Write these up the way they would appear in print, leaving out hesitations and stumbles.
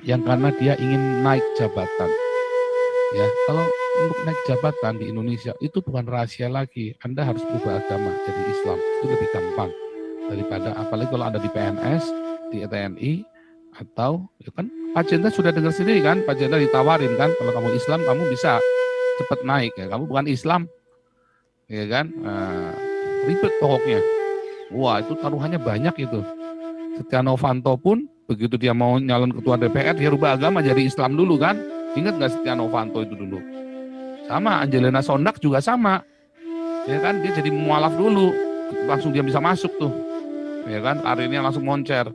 yang karena dia ingin naik jabatan. Ya, kalau untuk naik jabatan di Indonesia itu bukan rahasia lagi. Anda harus berubah agama jadi Islam. Itu lebih gampang daripada apalagi kalau Anda di PNS, di TNI, atau ya kan Pak Jenderal sudah dengar sendiri kan, Pak Jenderal ditawarin kan, kalau kamu Islam kamu bisa cepat naik ya. Kamu bukan Islam, ya kan? Ribet pokoknya. Wah, itu taruhannya banyak itu. Setia Novanto pun begitu dia mau nyalon ketua DPR, dia rubah agama jadi Islam dulu kan. Ingat nggak Setia Novanto itu dulu? Sama, Angelina Sondak juga sama. Ya kan, dia jadi mualaf dulu, langsung dia bisa masuk tuh. Ya kan, karirnya langsung moncer.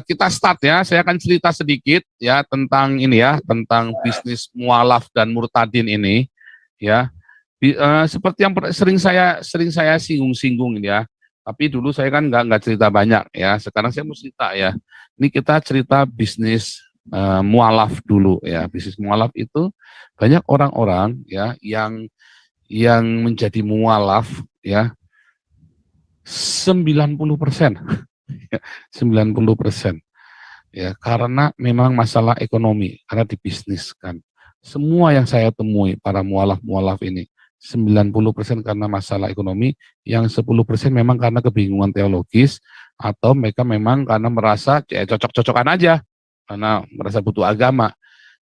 Kita start ya. Saya akan cerita sedikit ya tentang ini ya, tentang bisnis mualaf dan murtadin ini ya. Seperti yang sering saya singgung-singgung ini ya. Tapi dulu saya kan nggak cerita banyak ya. Sekarang saya mau cerita ya. Ini kita cerita bisnis mualaf dulu ya. Bisnis mualaf itu banyak orang-orang ya yang menjadi mualaf ya 90%. 90% ya karena memang masalah ekonomi karena dibisniskan. Semua yang saya temui para mualaf-mualaf ini 90% karena masalah ekonomi, yang 10% memang karena kebingungan teologis atau mereka memang karena merasa cocok-cocokan aja karena merasa butuh agama.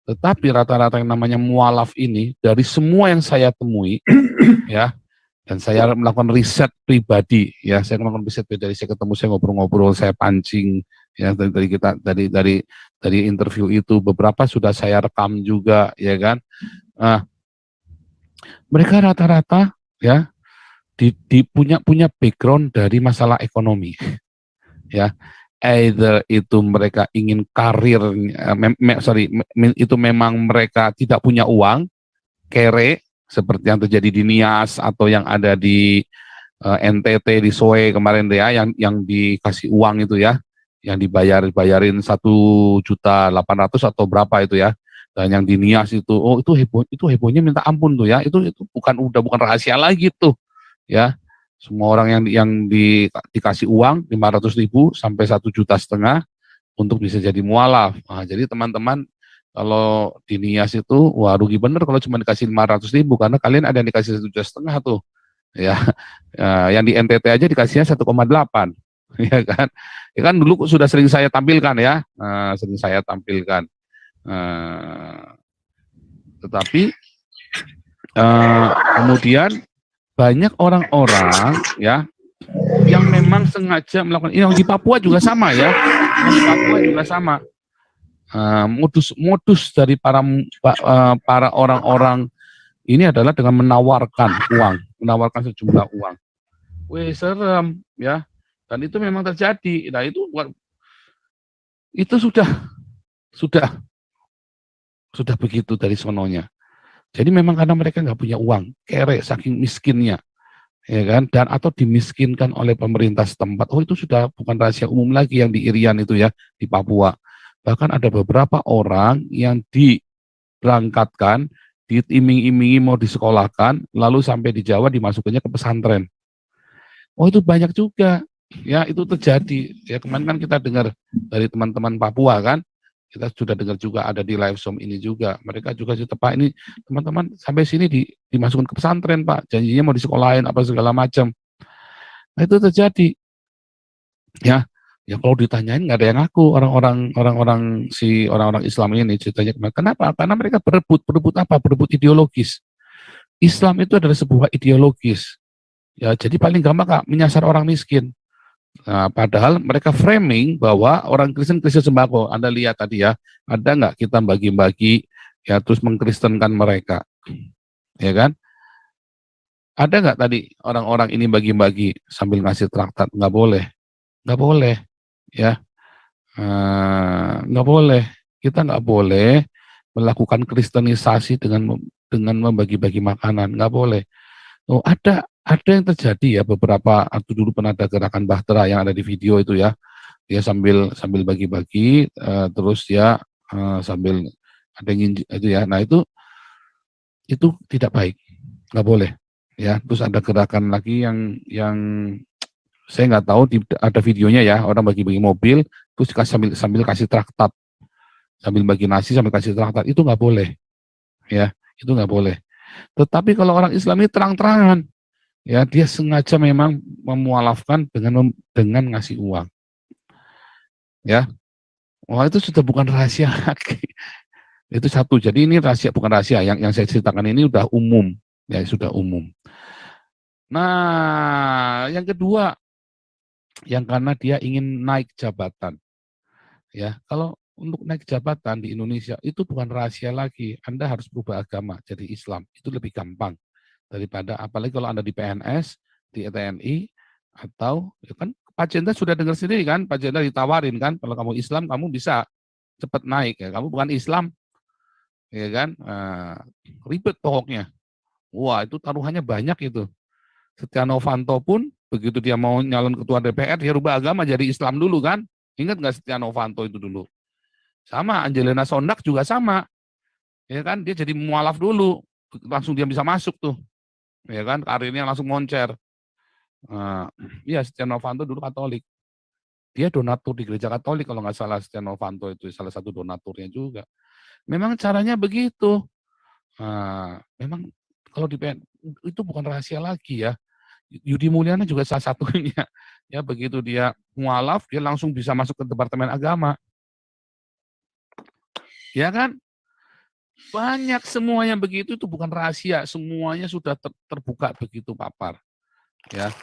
Tetapi rata-rata yang namanya mualaf ini dari semua yang saya temui ya, dan saya melakukan riset pribadi ya, saya melakukan riset pribadi, saya ketemu, saya ngobrol-ngobrol, saya pancing ya dari interview itu, beberapa sudah saya rekam juga ya kan. Nah, mereka rata-rata ya punya background dari masalah ekonomi ya, either itu mereka ingin karir itu memang mereka tidak punya uang, kere seperti yang terjadi di Nias atau yang ada di NTT di Soe kemarin deh ya, yang dikasih uang itu ya, yang bayarin 1.800.000 atau berapa itu ya, dan yang di Nias itu, oh itu hebohnya minta ampun tuh ya, itu bukan rahasia lagi tuh ya, semua orang dikasih uang 500.000 sampai 1,5 juta untuk bisa jadi mualaf. Nah, jadi teman-teman kalau di Nias itu, wah rugi bener kalau cuma dikasih 500.000 karena kalian ada yang dikasih 1,5 juta tuh, ya. Yang di NTT aja dikasihnya 1,8, ya kan? Ya kan dulu sudah sering saya tampilkan ya, sering saya tampilkan. Tetapi kemudian banyak orang-orang ya yang memang sengaja melakukan ini, yang di Papua juga sama ya, yang di Papua juga sama. Modus dari para orang-orang ini adalah dengan menawarkan sejumlah uang. Wih, serem ya. Dan itu memang terjadi. Nah, itu sudah begitu dari sononya. Jadi memang karena mereka nggak punya uang, kere saking miskinnya, ya kan? Dan atau dimiskinkan oleh pemerintah setempat. Oh, itu sudah bukan rahasia umum lagi yang di Irian itu ya, di Papua. Bahkan ada beberapa orang yang diberangkatkan, diiming-imingi mau disekolahkan, lalu sampai di Jawa dimasukannya ke pesantren. Oh, itu banyak juga. Ya, itu terjadi. Ya, kemarin kan kita dengar dari teman-teman Papua kan, kita sudah dengar juga ada di live Zoom ini juga. Mereka juga cerita, Pak, ini teman-teman sampai sini dimasukkan ke pesantren, Pak. Janjinya mau disekolahin apa segala macam. Nah, itu terjadi. Ya, ya kalau ditanyain nggak ada yang ngaku, orang-orang Islam ini ceritanya. Kenapa? Karena mereka berebut apa? Berebut ideologis. Islam itu adalah sebuah ideologis. Ya, jadi paling gampang Kak, menyasar orang miskin. Nah, padahal mereka framing bahwa orang Kristen sembako. Anda lihat tadi ya, ada nggak kita bagi-bagi ya terus mengkristenkan mereka, ya kan? Ada nggak tadi orang-orang ini bagi-bagi sambil ngasih traktat? Nggak boleh, ya, nggak boleh. Kita nggak boleh melakukan kristenisasi dengan membagi-bagi makanan, nggak boleh. Oh, ada yang terjadi ya, beberapa waktu dulu pernah ada gerakan Bahtera yang ada di video itu ya, dia sambil bagi-bagi terus dia sambil ada yang itu ya, nah itu tidak baik, nggak boleh ya. Terus ada gerakan lagi yang Saya nggak tahu ada videonya ya, orang bagi-bagi mobil, terus sambil kasih traktat, sambil bagi nasi sambil kasih traktat, itu nggak boleh, ya, itu nggak boleh. Tetapi kalau orang Islam ini terang-terangan, ya dia sengaja memang memualafkan dengan ngasih uang, ya. Wah itu sudah bukan rahasia lagi. Itu satu. Jadi ini rahasia bukan rahasia. Yang saya ceritakan ini udah umum, ya sudah umum. Nah, yang kedua, yang karena dia ingin naik jabatan, ya. Kalau untuk naik jabatan di Indonesia itu bukan rahasia lagi. Anda harus berubah agama jadi Islam. Itu lebih gampang daripada apalagi kalau Anda di PNS, di TNI atau ya kan Pak Jenderal sudah dengar sendiri kan, Pak Jenderal ditawarin kan, kalau kamu Islam kamu bisa cepat naik ya. Kamu bukan Islam, ya kan? Ribet pokoknya. Wah, itu taruhannya banyak itu. Setia Novanto pun begitu dia mau nyalon ketua DPR, dia rubah agama jadi Islam dulu kan. Ingat nggak Setia Novanto itu dulu? Sama, Angelina Sondak juga sama. Ya kan, dia jadi mualaf dulu. Langsung dia bisa masuk tuh. Ya kan, karirnya langsung moncer. Iya, Setia Novanto dulu Katolik. Dia donatur di gereja Katolik kalau nggak salah, Setia Novanto itu salah satu donaturnya juga. Memang caranya begitu. Memang kalau di PN, itu bukan rahasia lagi ya. Yudi Mulyana juga salah satunya. Ya begitu dia mualaf, dia langsung bisa masuk ke Departemen Agama. Ya kan? Banyak semuanya begitu, itu bukan rahasia. Semuanya sudah terbuka begitu papar. Ya.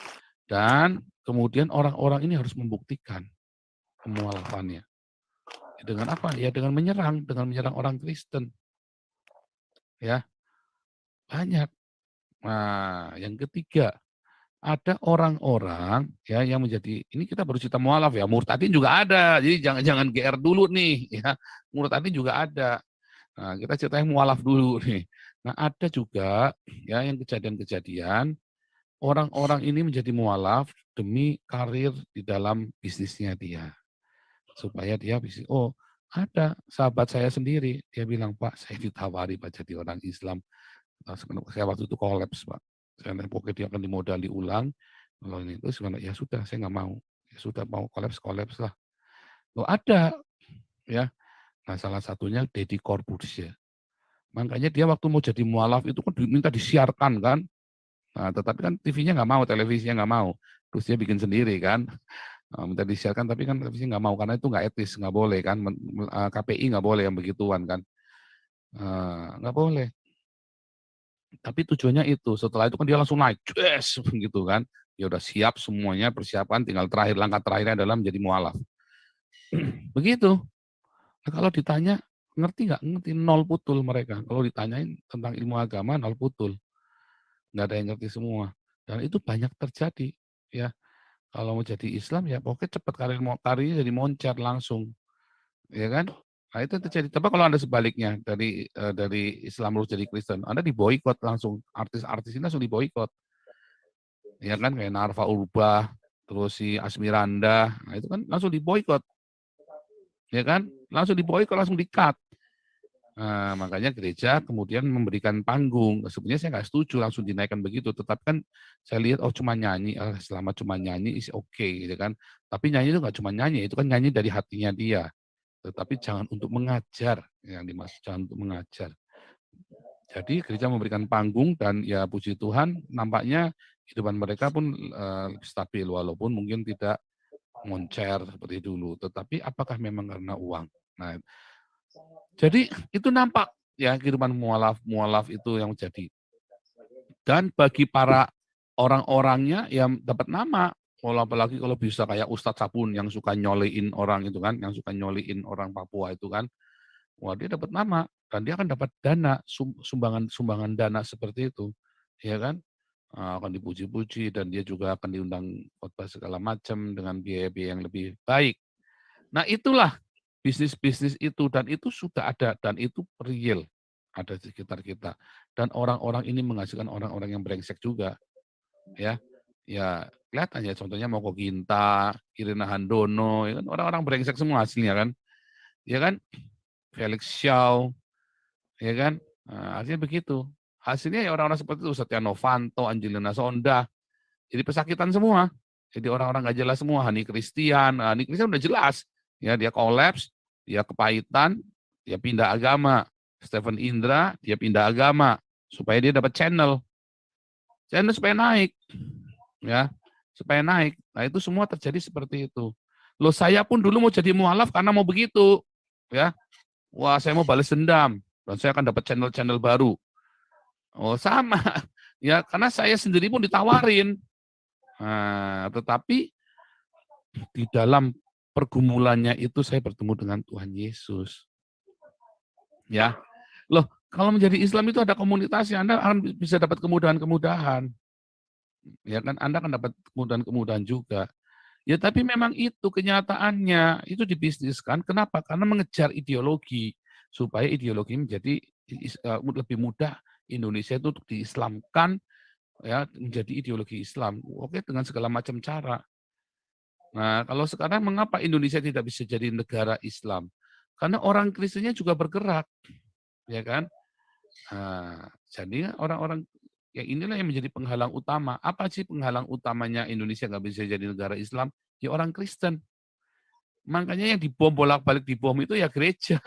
Dan kemudian orang-orang ini harus membuktikan pemualafannya. Dengan apa? Ya dengan menyerang orang Kristen. Ya, banyak. Nah, yang ketiga, ada orang-orang ya yang menjadi ini kita baru cerita mualaf ya, murtadin juga ada. Jadi jangan GR dulu nih ya. Murtadin juga ada. Nah, kita ceritain mualaf dulu nih. Nah, ada juga ya yang kejadian-kejadian orang-orang ini menjadi mualaf demi karir di dalam bisnisnya dia. Supaya dia bisa, oh ada sahabat saya sendiri, dia bilang, Pak saya ditawari Pak jadi orang Islam. Saya waktu itu kolaps Pak. Saya pokoknya dia akan dimodali ulang. Kalau ini terus ya sudah saya nggak mau. Ya sudah mau kolaps lah. Loh ada ya. Nah salah satunya Deddy Corbuzier. Makanya dia waktu mau jadi mualaf itu kan diminta disiarkan kan. Nah, tetapi kan TV-nya nggak mau, televisinya nggak mau. Terus dia bikin sendiri kan. Minta disiarkan tapi kan televisi nggak mau karena itu nggak etis, nggak boleh kan. KPI nggak boleh yang begituan kan. Nggak boleh. Tapi tujuannya itu. Setelah itu kan dia langsung naik, yes, gitu kan. Dia udah siap semuanya, persiapan, tinggal langkah terakhirnya adalah menjadi mualaf. Begitu. Nah, kalau ditanya, ngerti nggak? Ngerti, nol putul mereka. Kalau ditanyain tentang ilmu agama, nol putul. Nggak ada yang ngerti semua. Dan itu banyak terjadi. Ya, kalau mau jadi Islam ya pokoknya cepat karirnya jadi moncer langsung. Ya kan? Nah itu terjadi. Tapi kalau Anda sebaliknya dari Islam lurus jadi Kristen, Anda diboikot langsung. Artis-artis ini langsung diboikot. Ya kan kayak Narva Urbah, terus si Asmiranda, nah itu kan langsung diboikot. Ya kan? Langsung diboikot, langsung di-cut. Nah, makanya gereja kemudian memberikan panggung. Sebenarnya saya nggak setuju langsung dinaikkan begitu. Tetapi kan saya lihat, oh cuma nyanyi, selama cuma nyanyi is okay, gitu kan. Tapi nyanyi itu nggak cuma nyanyi, itu kan nyanyi dari hatinya dia. Tetapi jangan untuk mengajar, yang dimaksud jangan untuk mengajar. Jadi gereja memberikan panggung dan ya puji Tuhan nampaknya kehidupan mereka pun lebih stabil walaupun mungkin tidak moncer seperti dulu. Tetapi apakah memang karena uang? Nah, jadi itu nampak ya kehidupan mualaf itu yang terjadi. Dan bagi para orang-orangnya yang dapat nama, kalau apalagi kalau bisa kayak Ustadz Sabun yang suka nyoliin orang itu kan, yang suka nyoliin orang Papua itu kan, wah dia dapat nama dan dia akan dapat dana sumbangan dana seperti itu, ya kan? Akan dipuji-puji dan dia juga akan diundang khotbah segala macam dengan biaya-biaya yang lebih baik. Nah itulah bisnis-bisnis itu dan itu sudah ada dan itu real ada di sekitar kita dan orang-orang ini menghasilkan orang-orang yang brengsek juga ya. Ya kelihatan ya contohnya Moko Ginta, Irina Handono, ya kan orang-orang brengsek semua hasilnya kan. Ya kan? Felix Xiao, ya kan? Nah, artinya begitu. Hasilnya ya orang-orang seperti itu, Setia Novanto, Angelina Sonda, jadi pesakitan semua. Jadi orang-orang nggak jelas semua, Hani Christian udah jelas, ya dia kolaps, dia kepahitan, dia pindah agama. Stephen Indra, dia pindah agama supaya dia dapat channel supaya naik, ya, supaya naik. Nah itu semua terjadi seperti itu. Loh saya pun dulu mau jadi mualaf karena mau begitu, ya. Wah saya mau balas dendam dan saya akan dapat channel-channel baru. Oh sama, ya karena saya sendiri pun ditawarin. Nah, tetapi di dalam pergumulannya itu saya bertemu dengan Tuhan Yesus. Ya, loh kalau menjadi Islam itu ada komunitasnya, Anda akan bisa dapat kemudahan-kemudahan. Ya kan, Anda akan dapat kemudahan-kemudahan juga. Ya tapi memang itu kenyataannya, itu dibisniskan. Kenapa? Karena mengejar ideologi, supaya ideologi menjadi lebih mudah Indonesia itu untuk diislamkan, ya menjadi ideologi Islam. Oke, dengan segala macam cara. Nah, kalau sekarang mengapa Indonesia tidak bisa jadi negara Islam? Karena orang Kristennya juga bergerak, ya kan? Nah, jadi orang-orang ya inilah yang menjadi penghalang utama. Apa sih penghalang utamanya Indonesia nggak bisa jadi negara Islam? Ya orang Kristen. Makanya yang dibom bolak-balik dibom itu ya gereja,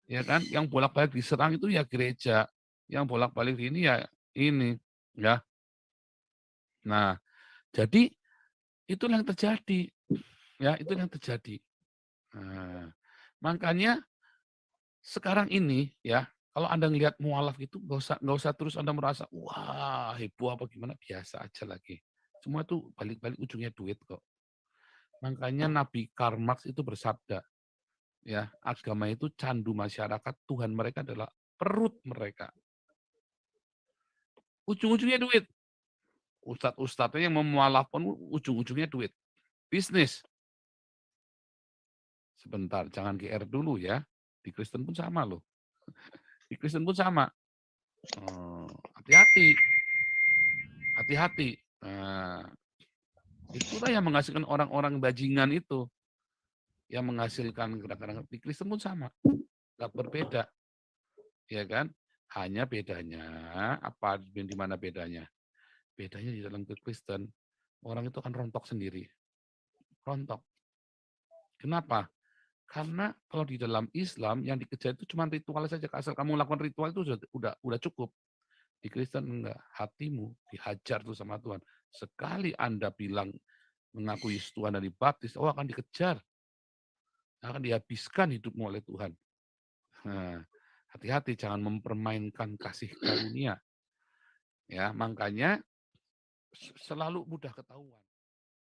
ya kan? Yang bolak-balik diserang itu ya gereja. Yang bolak-balik ini ya ini, ya. Nah, jadi itulah yang terjadi, ya itu yang terjadi. Nah, makanya sekarang ini ya, kalau Anda ngelihat mualaf itu nggak usah terus Anda merasa wah heboh apa gimana, biasa aja lagi. Semua itu balik-balik ujungnya duit kok. Makanya Nabi Karl Marx itu bersabda, ya agama itu candu masyarakat, Tuhan mereka adalah perut mereka. Ujung-ujungnya duit. Ustadz-ustadznya yang memualaf pun ujung-ujungnya duit. Bisnis. Sebentar, jangan GR dulu ya. Di Kristen pun sama loh. Di Kristen pun sama. Hati-hati. Hati-hati. Nah, itulah yang menghasilkan orang-orang bajingan itu. Yang menghasilkan gerakan di Kristen pun sama. Nggak berbeda. Ya kan? Hanya bedanya, apa di mana bedanya? Bedanya di dalam Kristen, orang itu akan rontok sendiri. Rontok. Kenapa? Karena kalau di dalam Islam yang dikejar itu cuma ritual saja. Asal kamu lakukan ritual itu udah cukup. Di Kristen enggak, hatimu dihajar tuh sama Tuhan. Sekali Anda bilang mengakui Tuhan dan dibaptis, oh akan dikejar. Akan dihabiskan hidupmu oleh Tuhan. Nah, hati-hati jangan mempermainkan kasih karunia. Ya, makanya selalu mudah ketahuan.